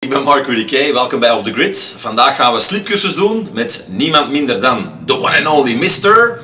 Ik ben Mark Rudy Kay, welkom bij Off The Grid. Vandaag gaan we sleepcursus doen met niemand minder dan the one and only Mr.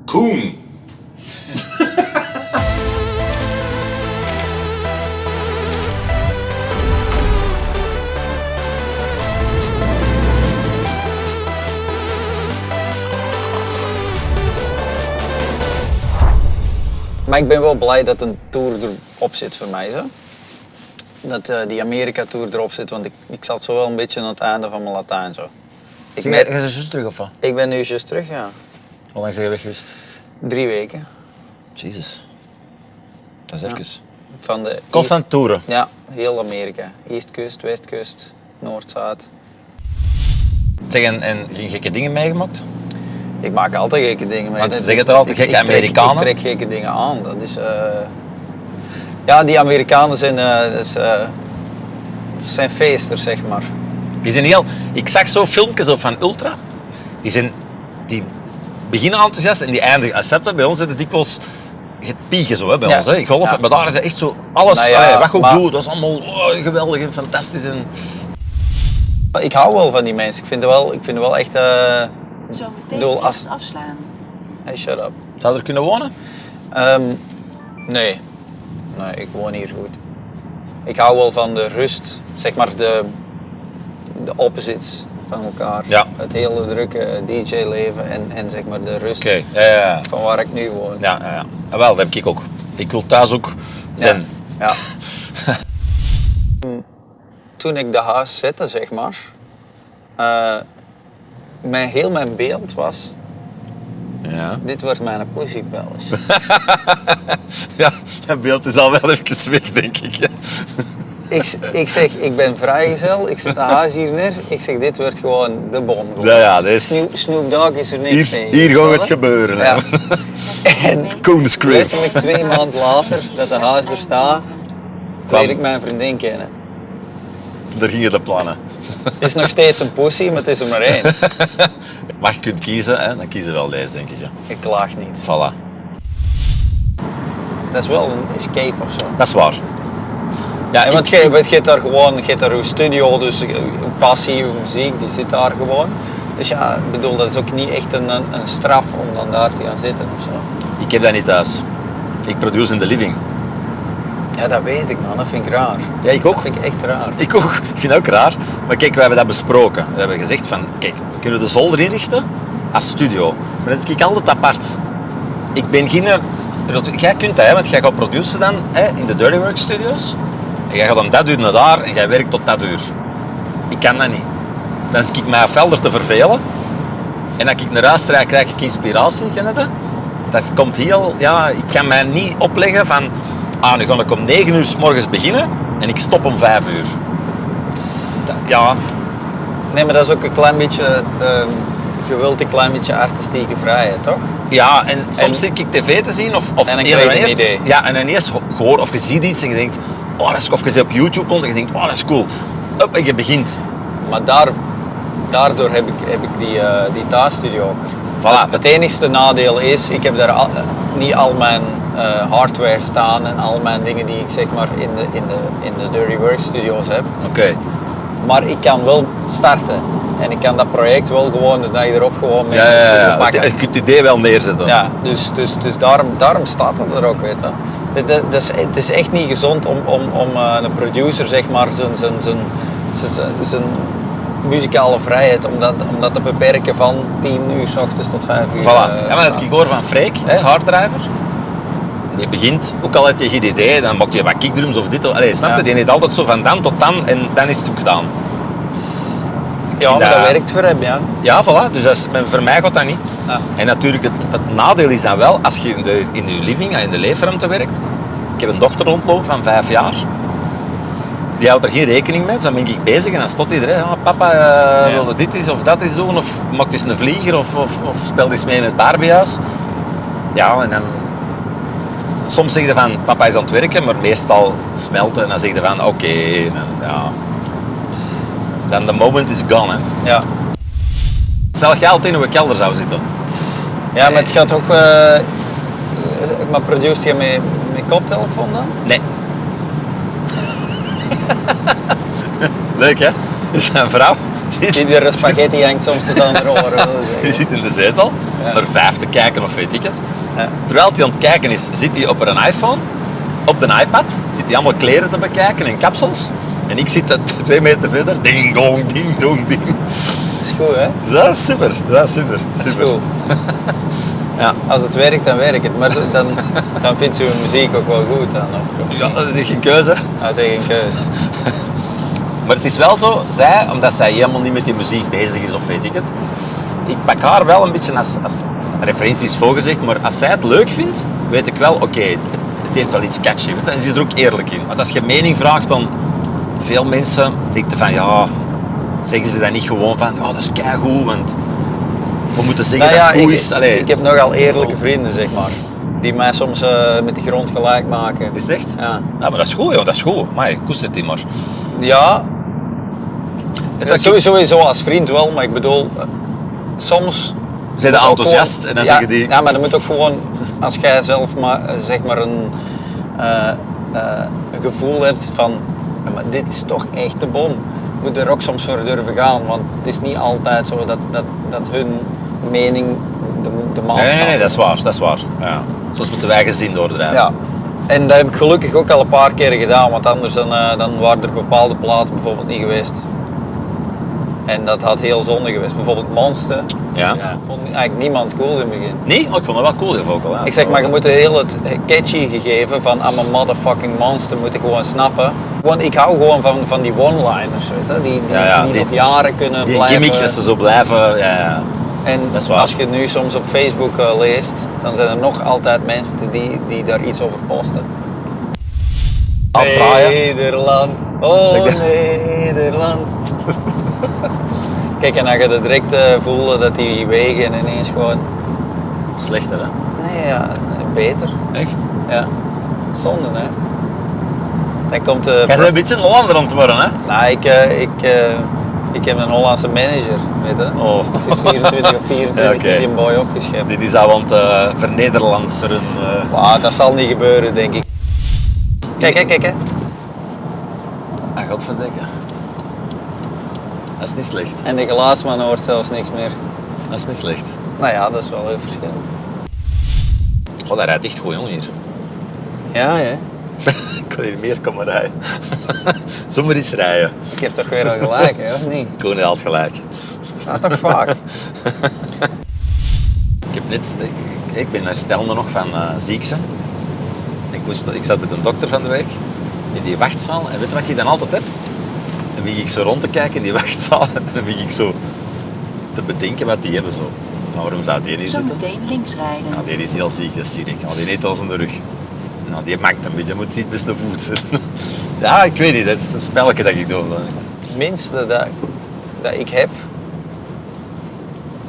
Koen. Maar ik ben wel blij dat een tour erop zit voor mij. Zo. Dat die Amerika-tour erop zit, want ik zat zo wel een beetje aan het einde van mijn Latijn. Zo. Ga je juist terug of wat? Ik ben nu juist terug, ja. Hoe lang ben je weg geweest? 3 weken. Jezus. Dat is even. Van de Constant toeren. Ja, heel Amerika. Eastkust, Westkust, Noord-Zuid. Zeg, en geen gekke dingen meegemaakt? Ik maak altijd gekke dingen mee. Want ze zeggen toch altijd gekke Amerikanen? Ik trek gekke dingen aan. Dat is... Ja, die Amerikanen zijn... dat zijn feesters, zeg maar. Die zijn heel... Ik zag zo filmpjes op van Ultra. Die beginnen enthousiast en die eindigen. Als je hebt dat bij ons zit het dikwijls... Het pieken zo hè, bij ons, hè. Golf. Ja. Maar daar is het echt zo... Alles, Nou ja, wat goed maar... doet, dat is allemaal geweldig en fantastisch. En... Ik hou wel van die mensen. Ik vind het wel echt... Zo bedoel, meteen als- afslaan. Hey, shut up. Zou er kunnen wonen? Nee. Nee, ik woon hier goed. Ik hou wel van de rust, zeg maar de opposites van elkaar. Ja. Het hele drukke DJ-leven en zeg maar de rust Oké. Ja. van waar ik nu woon. Ja. En wel, dat heb ik ook. Ik wil thuis ook zijn. Ja. Toen ik de huis zette, zeg maar, heel mijn beeld was, Ja. dit wordt mijn pussy palace. Ja, dat beeld is al wel even weg, denk ik. Ja. Ik zeg, ik ben vrijgezel, ik zet de huis hier neer. Ik zeg, dit wordt gewoon de bom. Ja, dat is... Snoop Dogg is er niks mee. Hier gaat het gebeuren. Ja. En Koens Crib. letterlijk 2 maanden later, dat de huis er staat, Kwam. leer ik mijn vriendin kennen. Daar gingen de plannen. Het is nog steeds een pussy, maar het is er maar 1. Maar je kunt kiezen, hè? Dan kiezen we wel deze, denk ik. Ja. Ik klaag niet. Voilà. Dat is wel een escape of zo. Dat is waar. Ja, Ja, want je hebt daar gewoon, je hebt daar je studio, dus een passie, je muziek, die zit daar gewoon. Dus ja, ik bedoel, dat is ook niet echt een straf om dan daar te gaan zitten of zo. ik heb dat niet thuis. Ik produce in the living. Ja, dat weet ik man, dat vind ik raar. Ja, ik ook. Dat vind ik echt raar. Ik ook. Ik vind het ook raar. Maar kijk, we hebben dat besproken. We hebben gezegd van, kijk, we kunnen de zolder inrichten als studio. Maar dat is ik altijd apart. Ik ben geen... Jij kunt dat, hè, want jij gaat produceren dan hè, in de Dirty Work Studios. En jij gaat om dat uur naar daar en jij werkt tot dat uur. Ik kan dat niet. Dan zit ik mij velder te vervelen. En als ik naar huis rijd, krijg ik inspiratie, ken je dat? Dat komt heel... Ja, ik kan mij niet opleggen van... nu ga ik om 9 uur 's morgens beginnen en ik stop om 5 uur. Ja, Nee, maar dat is ook een klein beetje, je wilt een klein beetje artistieke vrijheid, toch? ja, en soms zit ik tv te zien of En dan krijg je een ineens- idee. Ja, en ineens hoor of je ziet iets en je denkt, oh dat is, of je zit op YouTube en je denkt, oh dat is cool. Up, en je begint. Maar daardoor heb ik die thuisstudio ook. Voilà. Het enigste nadeel is, ik heb daar niet al mijn hardware staan en al mijn dingen die ik zeg maar in de Dirty Work Studios heb. Oké. Maar ik kan wel starten. En ik kan dat project wel gewoon, dat je erop gewoon mee Ja. pakken. Je kunt het idee wel neerzetten. Ja, dus daarom staat het er ook, weet je. Het is echt niet gezond om een producer, zeg maar, zijn muzikale vrijheid, om dat te beperken van 10 uur 's ochtends tot 5 uur. Voilà. Ja, maar als ik hoor van Freek, harddriver, die begint, ook al had je geen idee, dan maakt je wat kickdrums of dit. Allee, snap je? Ja. Die heeft altijd zo van dan tot dan en dan is het ook gedaan. Ja, vind maar dat dat- werkt voor hem, ja. Ja, voilà. Dus voor mij gaat dat niet. Ja. En natuurlijk, het nadeel is dan wel, als je in je living, in de leefruimte werkt. Ik heb een dochter rondlopen van 5 jaar. Die houdt er geen rekening mee. Dus dan ben ik bezig en dan stopt iedereen. Oh, papa, wilde dit is of dat is doen. Of maak eens een vlieger of speel eens mee in het Barbiehuis. Ja, en dan... Soms zeg je van, papa is aan het werken, maar meestal smelten. En dan zeg je van, oké. Ja. Dan the moment is gone. Hè. Ja, Stel jij altijd in uw kelder zou zitten. ja maar het gaat toch... maar produceert je met koptelefoon dan? Nee. Leuk hè? Dus zijn vrouw Iedere spaghetti hangt soms tot aan de roller. die zit in de zetel, Ja. naar 5 te kijken of weet ik het. Ja. Terwijl hij aan het kijken is, zit hij op een iPhone, op de iPad, zit hij allemaal kleren te bekijken en kapsels. En ik zit 2 meter verder, ding dong, ding dong, ding. Dat is goed, hè? Dus dat is super, dat is super. Dat is super. goed. Ja. Als het werkt, dan werkt het. Maar dan vindt ze hun muziek ook wel goed. Dan, of? Ja, dat is geen keuze. Dat is geen keuze. Maar het is wel zo, zij, omdat zij helemaal niet met die muziek bezig is of weet ik het. Ik pak haar wel een beetje als referentie is voorgezegd, maar als zij het leuk vindt, weet ik wel, oké, het heeft wel iets catchy. Weet je? En ze is er ook eerlijk in. Want als je mening vraagt, dan veel mensen denken van ja, zeggen ze dan niet gewoon van ja, dat is keigoed, want we moeten zeggen Nou dat ja, het goed is. Allee, ik heb nogal eerlijke vrienden, zeg maar. Die mij soms met de grond gelijk maken. Is het echt? Ja. Ja, maar dat is goed, joh, dat is goed. Maar koester het maar. Ja, Dat sowieso als vriend wel, maar ik bedoel, soms... zijn de moet ook enthousiast gewoon- en dan ja, zeggen die... Ja, maar dan moet ook gewoon, als jij zelf maar, zeg maar een gevoel hebt van, ja, maar dit is toch echt de bom. Moet er ook soms voor durven gaan, want het is niet altijd zo dat hun mening de maat staat. Nee, dat is waar, dat is waar. Ja. Soms moeten wij gezin doordrijven. Ja, en dat heb ik gelukkig ook al een paar keer gedaan, want anders dan waren er bepaalde platen bijvoorbeeld niet geweest. En dat had heel zonde geweest. Bijvoorbeeld Monster. Ja. Vond eigenlijk niemand cool in het begin. Nee? Oh, ik vond het wel cool, die vocal. Ja. Ik zeg maar, je moet heel het catchy gegeven van I'm a motherfucking monster moet je gewoon snappen. Want ik hou gewoon van die one-liners, weet je, die die- nog jaren kunnen Die blijven. gimmick, dat ze zo blijven, ja. En dat is waar. als je nu soms op Facebook leest, dan zijn er nog altijd mensen die daar iets over posten. Afdraaien. Nederland, oh Nederland. Kijk, en dan ga je direct voelen dat die wegen ineens gewoon... Slechter, hè? Nee, ja, beter. Echt? Ja, zonde, hè. Dan komt de... Jij bent een beetje een Hollander aan het worden, hè? Nou, ik heb een Hollandse manager, weet je. Oh. Ik zit 24 op 24 Ja, oké. met die boy opgeschept. Die zou aan het vernederlandseren. Wauw, dat zal niet gebeuren, denk ik. Kijk, hè. Ah, godverdikke. Dat is niet slecht. En de geluidsman hoort zelfs niks meer. Dat is niet slecht. Nou ja, dat is wel een verschil. Goh, dat rijdt echt goed, jongen, hier. Ja, hè. Ik kan hier meer komen rijden. Zomaar eens rijden. Ik heb toch weer al gelijk, hè, of niet? Koen had gelijk. Ja, toch vaak. Ik heb net... Ik ben herstellende nog van ziek zijn. Ik zat met een dokter van de week in die wachtzaal. En weet je wat ik dan altijd heb? Dan begin ik zo rond te kijken in die wachtzaal. En dan begin ik zo te bedenken wat die hebben zo. Maar waarom zou die hier zitten? Zometeen links rijden. Nou, die is heel ziek, dat zie ik. Die heeft alles in de rug. Nou, die maakt een beetje, moet iets met de voet zitten. Ja, ik weet niet, dat is een spelletje dat ik doe. Het minste dat ik heb,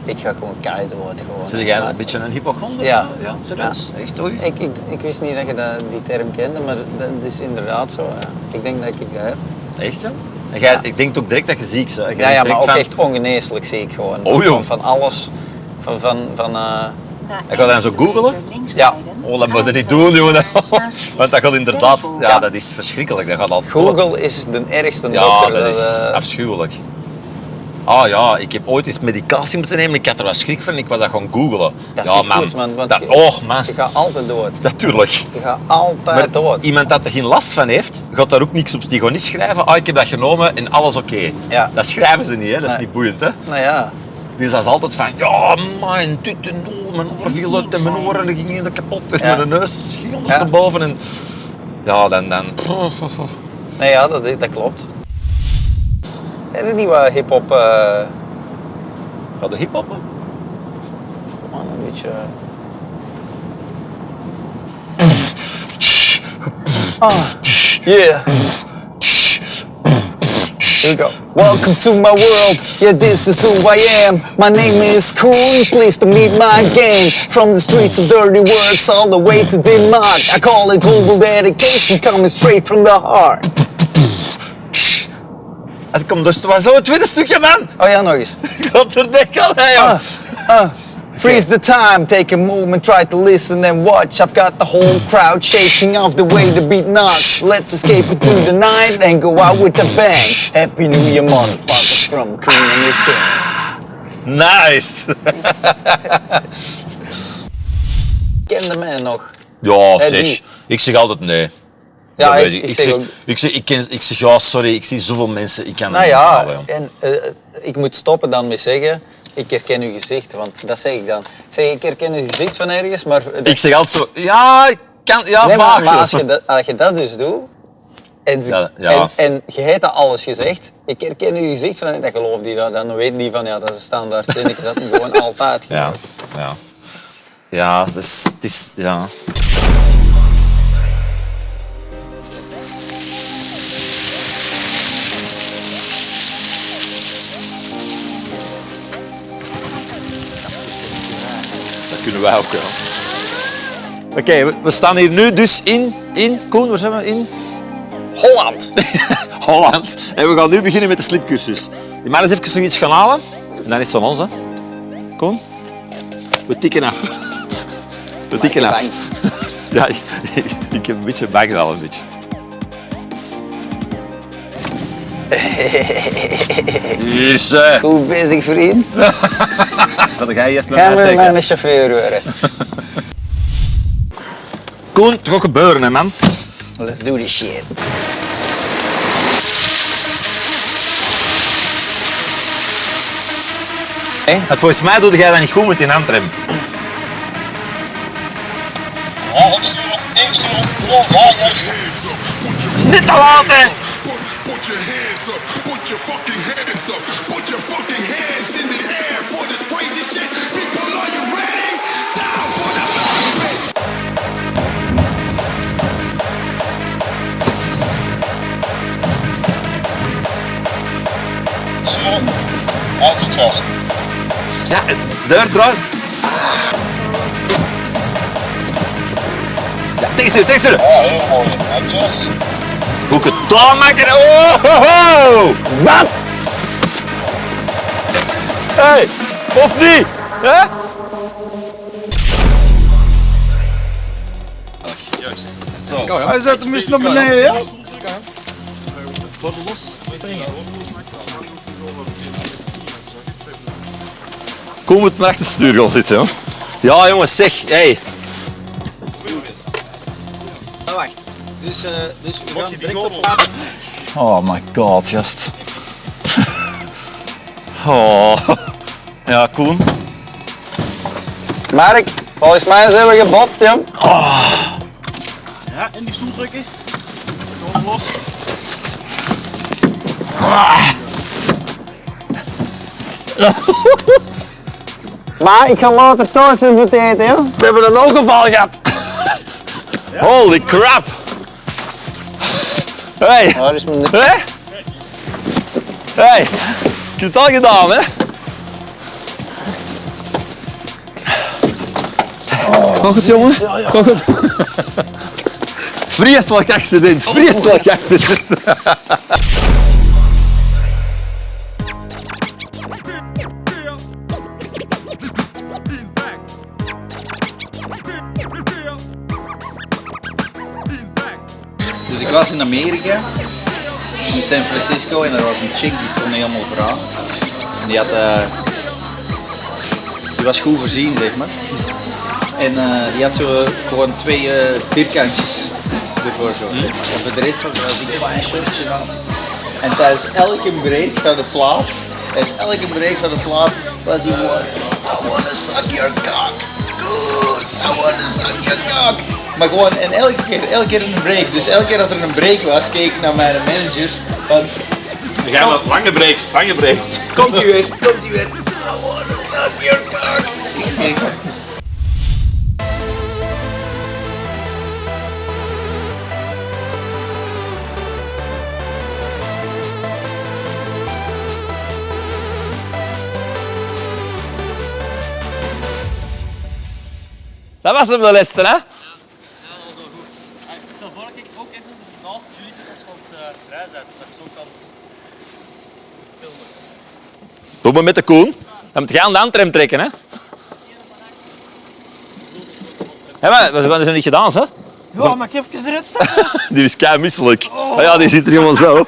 ik ga gewoon keihard gewoon. Zit jij een beetje een hypochonder? Ja. Ja, serieus? Echt, oei. Ik wist niet dat je die term kende, maar dat is inderdaad zo. Ja. Ik denk dat ik dat heb. Echt, hè? En jij, ik denk ook direct dat je ziek bent. Ja, ja, maar ook echt ongeneeslijk zie ik gewoon. Oh, joh. Van alles. Ik ga dan zo googlen. Ja. Oh, dat moet je niet doen, jongen. Want dat gaat inderdaad... Ja, dat is verschrikkelijk. Dat gaat altijd Google is de ergste Ja, dokter. dat is afschuwelijk. Ah ja, ik heb ooit eens medicatie moeten nemen. Ik had er wel schrik van. Ik was dat gaan googlen. Dat is ja, niet man. goed, man. Want Oh, man. je gaat altijd dood. Natuurlijk. Je gaat altijd Maar dood. iemand dat er geen last van heeft, gaat daar ook niks op stigonist schrijven. Ah, ik heb dat genomen en alles oké. Ja. Dat schrijven ze niet, hè. Dat is Nee. niet boeiend, hè. Nou ja. Dus dat is altijd van, ja, mijn dit en oh, mijn oor viel uit en mijn oren gingen kapot en Ja. mijn neus ging ondersteboven. En ja, dan... Nee, ja, dat klopt. Heb je niet wat hip-hop? Ja, de hip-hop, hè. Gewoon een beetje. Yeah. Here we go. Welcome to my world. Yeah, this is who I am. My name is Koen. Pleased to meet my gang. From the streets of dirty words all the way to Denmark. I call it global dedication, coming straight from the heart. Het komt dus, het was zo het tweede stukje, man. Oh ja, nog eens. Godverdikke, hè, joh. Freeze the time, take a moment, try to listen and watch. I've got the whole crowd shaking off the way the beat knocks. Let's escape into the night and go out with a bang. Happy New Year, motherfuckers, from Queen and his King. Nice! Kende mij nog? Ja, Hey, zeg. die. Ik zeg altijd nee. Ja, Dat ik weet zeg ook... ik zeg ja, sorry, ik zie zoveel mensen, ik kan Nou het niet ja, halen, joh. en ik moet stoppen dan met zeggen, ik herken uw gezicht, want dat zeg ik dan. Ik zeg, ik herken uw gezicht van ergens, maar... Ik zeg altijd zo, ja, ik kan, ja, nee, vaak maar zo. als je dat dus doet, en, Ja. en je hebt dat alles gezegd, ik herken uw gezicht van, dat geloof die dat, dan weet die van, ja, dat is een standaard zinnetje, dat moet gewoon altijd Ja, gebeuren. ja. Ja, het is, ja. Dat kunnen wij ook, ja. Oké, we staan hier nu dus in Koen, waar zijn we? In Holland. Holland. En we gaan nu beginnen met de slipcursus. Je mag eens even nog iets gaan halen. En dan is het aan ons, hè. Koen. We tikken af. We tikken af. Bang. Ja, ik heb een beetje bang wel, een beetje. Hier is Goed bezig, vriend. dat ga je eerst Gaan we met een chauffeur horen. Koen, het gaat gebeuren, hè, man. Let's do this shit. Het, volgens mij doe jij dat niet goed met die handrem. Niet te laat, hè. Put your hands up, put your fucking hands up, put your fucking hands in the air for this crazy shit. People, are you ready? Down for the Ja, deur draait. Ja, tegensturen. Hoe ik het daar maken? Oh, ho, ho. Wat? Hey, of niet? Hè? Hij zet hem eens naar beneden, ja? Kom het maar achter het stuur gaan zitten, hoor. Ja, jongens, zeg. Hey. Wacht. Dus we gaan direct op pad. Oh my god, gast. Oh. Ja, Koen. Mark, volgens mij zijn we gebotst, jong. Ja, in die stoel drukken. Gewoon los. Maar ik ga later thuis even eten, joh. We hebben een ongeval gehad. Holy crap. Hey. Waar is mijn... Hé? Hey. Ik heb het al gedaan, hè? Gaat het, jongen? Gaat het? Vreselijk accident, vreselijk accident. Dus ik was in Amerika, in San Francisco, en er was een chick die stond helemaal vooraan. En die had, die was goed voorzien, zeg maar. En die had zo gewoon twee vierkantjes ervoor zo. Zeg maar. En voor de rest had hij een klein shortje aan. En tijdens elke break van de plaat, was hij gewoon, I wanna suck your cock. Good, I wanna suck your cock. Maar gewoon, en elke keer een break. Dus elke keer dat er een break was, keek ik naar mijn manager van, We gaan met lange breaks. komt u weer. I wanna suck your cock. Ik zeg, Dat was hem de laatste, hè? Ik stel voor dat ik ook even naast jullie zit als we op het vrij zijn, dus dat ik zo kan filmen. Doe maar met de Koen. Dan moet je aan de handrem trekken, hè? Ja, maar we gaan dus nog niet gedaan, hè? Ja, mag ik even eruit zetten? Die is kei misselijk. Oh ja, die zit er helemaal zo.